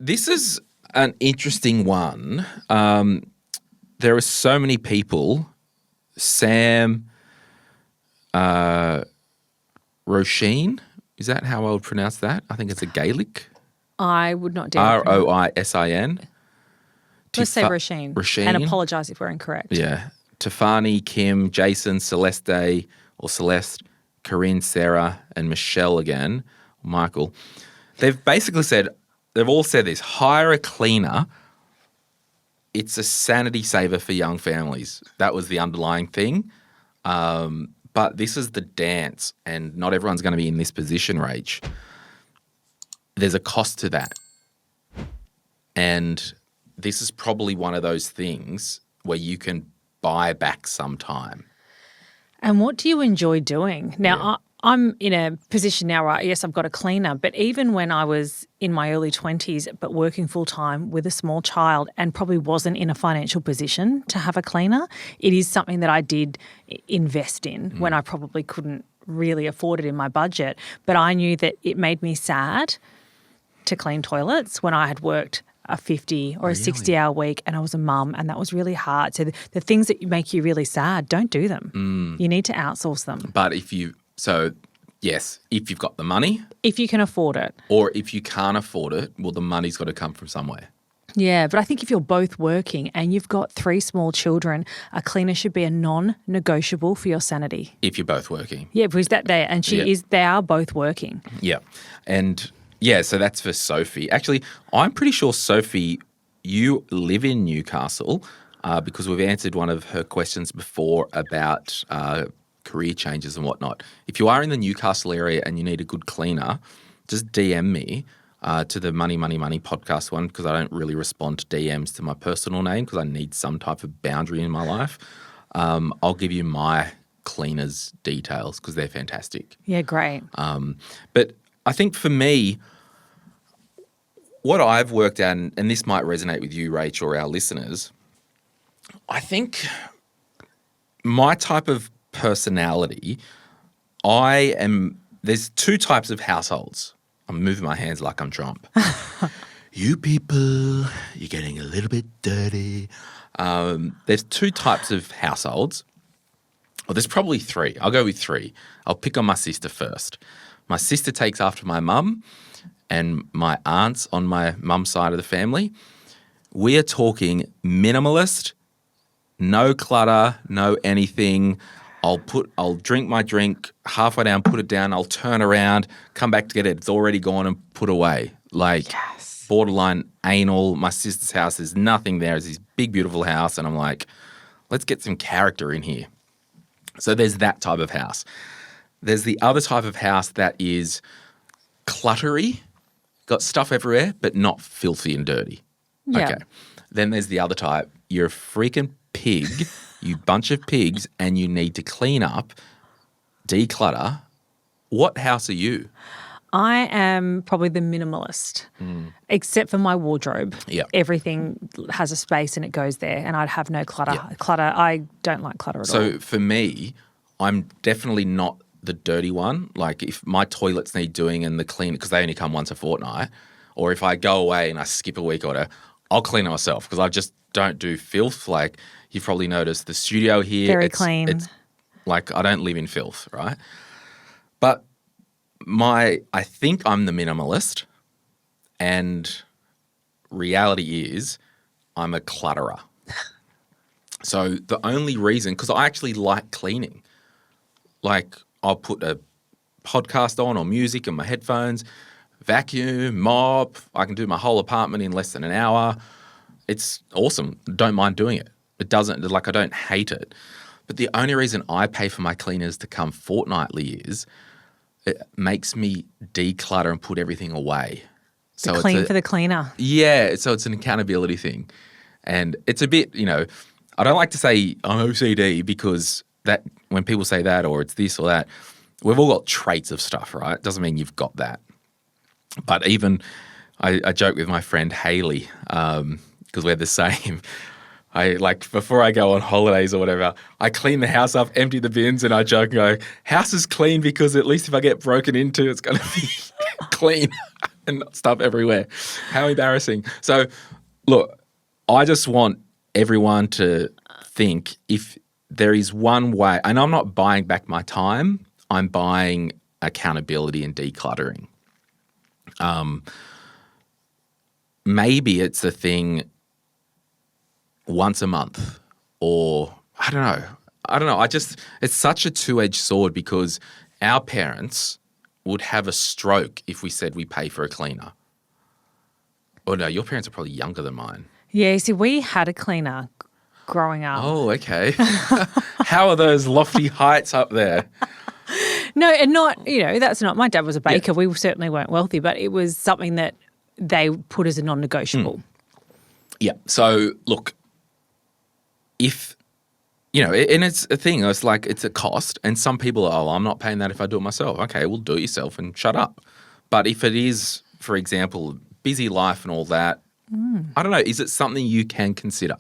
This is an interesting one. There are so many people. Sam Roisin, is that how I would pronounce that? I think it's a Gaelic. I would not dare. Roisin. Let's say Roisin. And apologise if we're incorrect. Yeah. Tiffany, Kim, Jason, Celeste, Corinne, Sarah, and Michelle again, Michael. They've basically said, they've all said this, hire a cleaner. It's a sanity saver for young families. That was the underlying thing. But this is the dance, and not everyone's going to be in this position, Rach. There's a cost to that. And this is probably one of those things where you can buy back some time. And what do you enjoy doing? Now, I'm in a position now where, yes, I've got a cleaner, but even when I was in my early 20s but working full-time with a small child and probably wasn't in a financial position to have a cleaner, it is something that I did invest in when I probably couldn't really afford it in my budget. But I knew that it made me sad to clean toilets when I had worked a 50 or a 60-hour week and I was a mum, and that was really hard. So the things that make you really sad, don't do them. You need to outsource them. But if you've got the money. If you can afford it. Or if you can't afford it, well, the money's got to come from somewhere. Yeah, but I think if you're both working and you've got 3 small children, a cleaner should be a non-negotiable for your sanity. If you're both working. Yeah, because they are both working. Yeah. And yeah, so that's for Sophie. Actually, I'm pretty sure, Sophie, you live in Newcastle because we've answered one of her questions before about career changes and whatnot. If you are in the Newcastle area and you need a good cleaner, just DM me to the Money, Money, Money podcast one, because I don't really respond to DMs to my personal name because I need some type of boundary in my life. I'll give you my cleaner's details because they're fantastic. Yeah, great. But I think for me, what I've worked out, and this might resonate with you, Rach, or our listeners, I think my type of personality, there's 2 types of households. I'm moving my hands like I'm Trump. You people, you're getting a little bit dirty. There's 2 types of households. Well, there's probably 3. I'll go with 3. I'll pick on my sister first. My sister takes after my mum and my aunts on my mum's side of the family. We are talking minimalist, no clutter, no anything. I'll drink my drink, halfway down, put it down, I'll turn around, come back to get it. It's already gone and put away. Borderline anal. My sister's house, there's nothing there. It's this big, beautiful house. And I'm like, let's get some character in here. So there's that type of house. There's the other type of house that is cluttery, got stuff everywhere, but not filthy and dirty. Yeah. Okay. Then there's the other type. You're a freaking pig, you bunch of pigs, and you need to clean up, declutter. What house are you? I am probably the minimalist, except for my wardrobe. Yep. Everything has a space and it goes there, and I'd have no clutter. I don't like clutter at all. So for me, I'm definitely not the dirty one. Like if my toilets need doing and the clean, because they only come once a fortnight, or if I go away and I skip a week or whatever, I'll clean it myself because I just don't do filth. Like you've probably noticed the studio here. Very clean. It's like I don't live in filth, right? But I think I'm the minimalist, and reality is I'm a clutterer. So the only reason, because I actually like cleaning, like I'll put a podcast on or music in my headphones, vacuum, mop. I can do my whole apartment in less than an hour. It's awesome. Don't mind doing it. It doesn't, like I don't hate it. But the only reason I pay for my cleaners to come fortnightly is it makes me declutter and put everything away. So clean for the cleaner. Yeah, so it's an accountability thing. And it's a bit, I don't like to say I'm OCD because that when people say that or it's this or that, we've all got traits of stuff, right? Doesn't mean you've got that. But even I joke with my friend Haley because we're the same. Before I go on holidays or whatever, I clean the house up, empty the bins, and I joke and go, house is clean because at least if I get broken into, it's going to be clean. and stuff everywhere. How embarrassing. So, look, I just want everyone to think if there is one way, and I'm not buying back my time, I'm buying accountability and decluttering. Maybe it's a thing once a month or I don't know. It's such a two-edged sword because our parents would have a stroke if we said we pay for a cleaner. Oh, no, your parents are probably younger than mine. Yeah, you see, we had a cleaner growing up. Oh, okay. How are those lofty heights up there? No, and not, that's not, my dad was a baker. Yeah. We certainly weren't wealthy, but it was something that they put as a non-negotiable. Yeah. So, look, if, and it's a thing, it's like it's a cost, and some people are, I'm not paying that if I do it myself. Okay, well, do it yourself and shut up. But if it is, for example, busy life and all that, I don't know, is it something you can consider?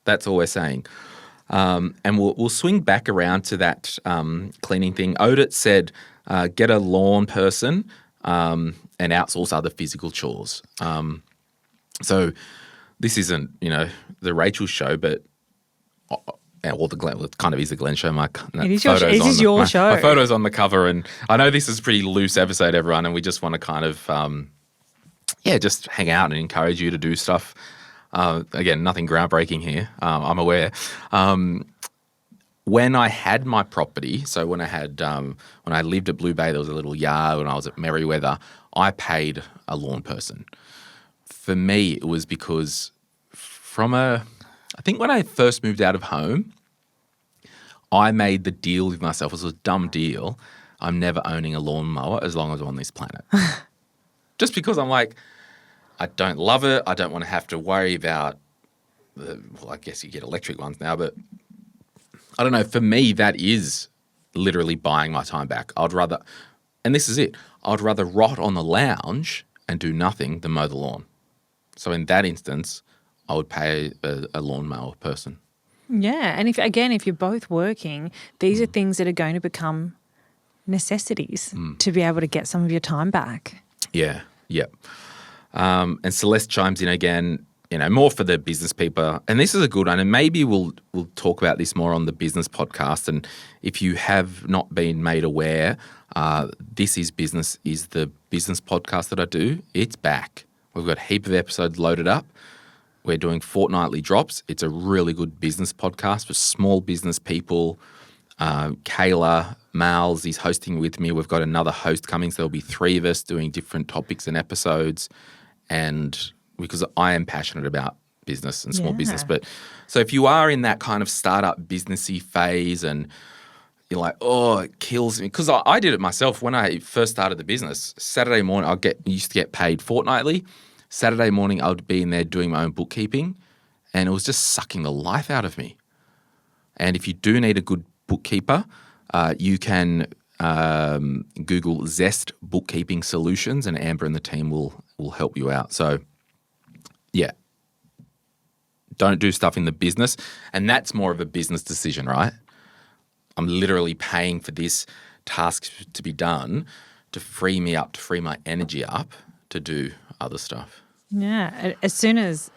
That's all we're saying. And we'll swing back around to that cleaning thing. Odit said get a lawn person and outsource other physical chores. So this isn't, the Rachel show, but or the Glen, it kind of is the Glen show. It is your show. My photo's on the cover, and I know this is a pretty loose episode, everyone, and we just want to kind of, just hang out and encourage you to do stuff. Again, nothing groundbreaking here, I'm aware. When I had my property, so when I lived at Blue Bay, there was a little yard. When I was at Merriweather, I paid a lawn person. For me, it was because I think when I first moved out of home, I made the deal with myself. It was a dumb deal. I'm never owning a lawnmower as long as I'm on this planet. Just because I'm like, I don't love it. I don't want to have to worry about I guess you get electric ones now, but I don't know. For me, that is literally buying my time back. And this is it, I'd rather rot on the lounge and do nothing than mow the lawn. So in that instance, I would pay a lawnmower person. Yeah. And if you're both working, these are things that are going to become necessities to be able to get some of your time back. Yeah. Yep. And Celeste chimes in again, more for the business people. And this is a good one. And maybe we'll talk about this more on the business podcast. And if you have not been made aware, This Is Business is the business podcast that I do. It's back. We've got a heap of episodes loaded up. We're doing fortnightly drops. It's a really good business podcast for small business people. Kayla Miles is hosting with me. We've got another host coming, so there'll be 3 of us doing different topics and episodes. And because I am passionate about business and small business. But so if you are in that kind of startup businessy phase and you're like, oh, it kills me. Because I did it myself when I first started the business. Saturday morning, used to get paid fortnightly. Saturday morning, I would be in there doing my own bookkeeping, and it was just sucking the life out of me. And if you do need a good bookkeeper, you can Google Zest Bookkeeping Solutions, and Amber and the team will help you out. So, yeah, don't do stuff in the business. And that's more of a business decision, right? I'm literally paying for this task to be done to free me up, to free my energy up to do other stuff. Yeah. As soon as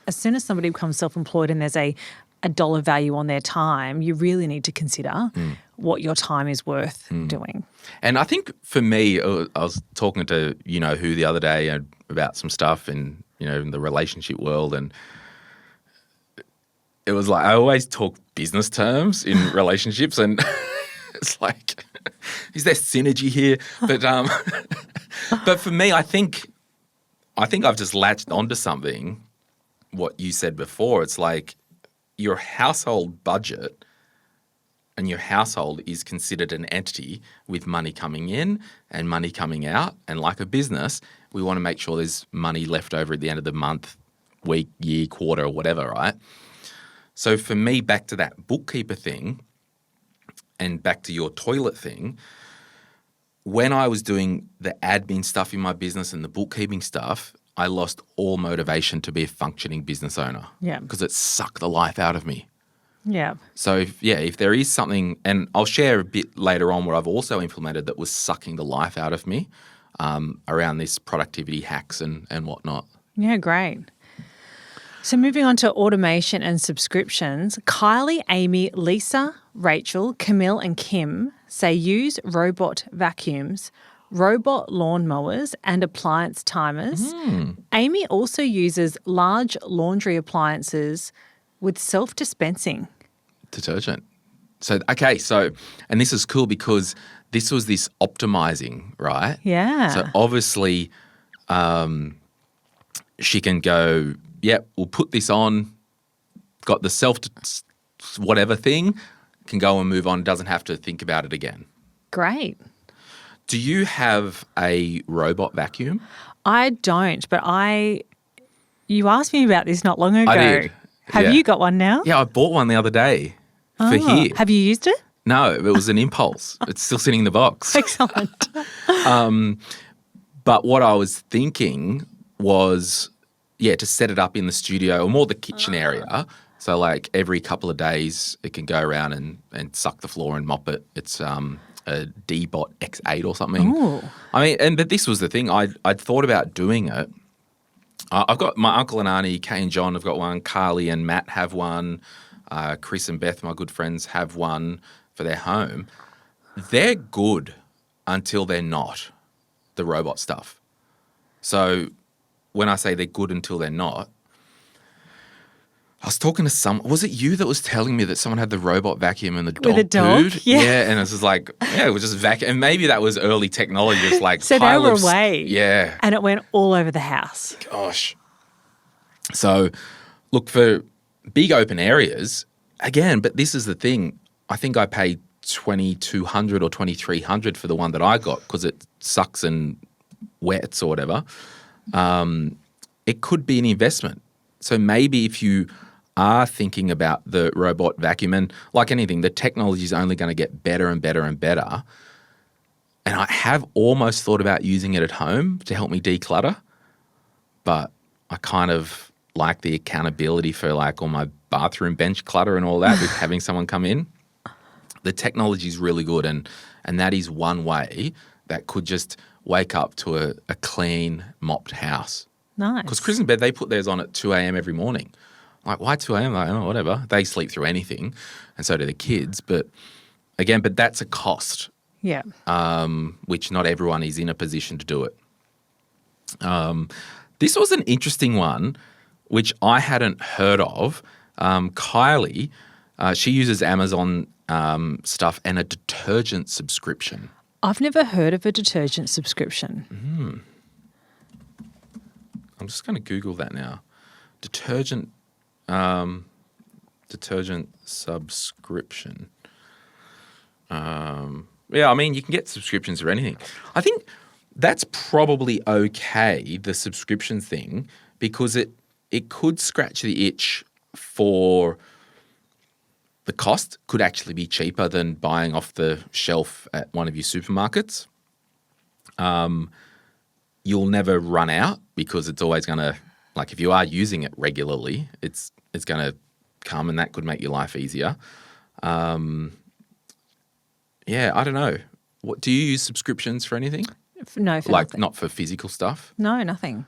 somebody becomes self-employed and there's a dollar value on their time, you really need to consider what your time is worth doing. And I think for me, I was talking to who the other day about some stuff in in the relationship world, and it was like I always talk business terms in relationships, and it's like, is there synergy here? But but for me, I think I've just latched onto something. What you said before, it's like your household budget and your household is considered an entity with money coming in and money coming out. And like a business, we want to make sure there's money left over at the end of the month, week, year, quarter, or whatever, right? So for me, back to that bookkeeper thing and back to your toilet thing, when I was doing the admin stuff in my business and the bookkeeping stuff, I lost all motivation to be a functioning business owner. Yeah. Because it sucked the life out of me. Yeah. So, if there is something, and I'll share a bit later on where I've also implemented that was sucking the life out of me, around this productivity hacks and whatnot. Yeah, great. So moving on to automation and subscriptions, Kylie, Amy, Lisa, Rachel, Camille and Kim say use robot vacuums, robot lawnmowers and appliance timers. Amy also uses large laundry appliances with self-dispensing detergent. So, and this is cool because this was this optimizing, right? Yeah. So obviously she can go, yep, we'll put this on, got the whatever thing, can go and move on, doesn't have to think about it again. Great. Do you have a robot vacuum? I don't, but you asked me about this not long ago. I did. Have you got one now? Yeah, I bought one the other day for here. Have you used it? No, it was an impulse. It's still sitting in the box. Excellent. But what I was thinking was, to set it up in the studio or more the kitchen area. So like every couple of days it can go around and suck the floor and mop it. It's a D-Bot X8 or something. Ooh. I mean, but this was the thing. I'd thought about doing it. I've got my uncle and auntie, Kay and John have got one. Carly and Matt have one. Chris and Beth, my good friends, have one for their home. They're good until they're not, the robot stuff. So when I say they're good until they're not, I was talking to was it you that was telling me that someone had the robot vacuum and the dog With a dog? pooed? Yeah. And it was just like, it was just vacuum. And maybe that was early technology. It's like So they were away. Yeah. And it went all over the house. Gosh. So look, for big open areas, again, but this is the thing. I think I paid $2,200 or $2,300 for the one that I got because it sucks and wets or whatever. It could be an investment. So maybe if you are thinking about the robot vacuum, and like anything, the technology is only going to get better and better and better. And I have almost thought about using it at home to help me declutter, but I kind of like the accountability for like all my bathroom bench clutter and all that with having someone come in. The technology is really good, and that is one way that could just wake up to a clean, mopped house. Nice. Because Chris and Beth, they put theirs on at 2 a.m. every morning. Like, why 2 a.m.? Like, oh, whatever. They sleep through anything, and so do the kids. But again, that's a cost. Yeah. Which not everyone is in a position to do it. This was an interesting one, which I hadn't heard of. Kylie, she uses Amazon stuff and a detergent subscription. I've never heard of a detergent subscription. I'm just going to Google that now. Detergent subscription. I mean, you can get subscriptions for anything. I think that's probably okay, the subscription thing, because it could scratch the itch for the cost. Could actually be cheaper than buying off the shelf at one of your supermarkets. You'll never run out because it's always going to, like if you are using it regularly, it's going to come, and that could make your life easier. I don't know. What do you use subscriptions for anything? No, for like nothing. not for physical stuff? No, nothing.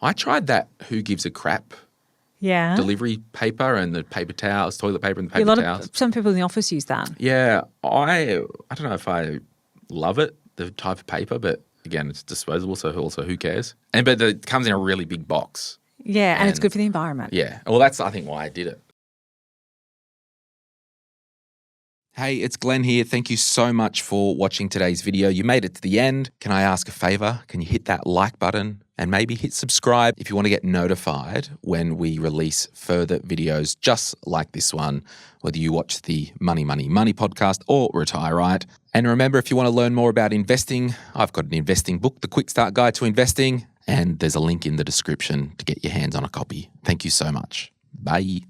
I tried that Who Gives a Crap Yeah. delivery paper and the paper towels, toilet paper and the paper towels. Some people in the office use that. Yeah, I don't know if I love it, the type of paper, but again, it's disposable, so also who cares? But it comes in a really big box. Yeah, and it's good for the environment. Yeah. Well, that's, I think, why I did it. Hey, it's Glen here. Thank you so much for watching today's video. You made it to the end. Can I ask a favor? Can you hit that like button and maybe hit subscribe if you want to get notified when we release further videos just like this one, whether you watch the Money, Money, Money podcast or Retire Right. And remember, if you want to learn more about investing, I've got an investing book, The Quick Start Guide to Investing, and there's a link in the description to get your hands on a copy. Thank you so much. Bye.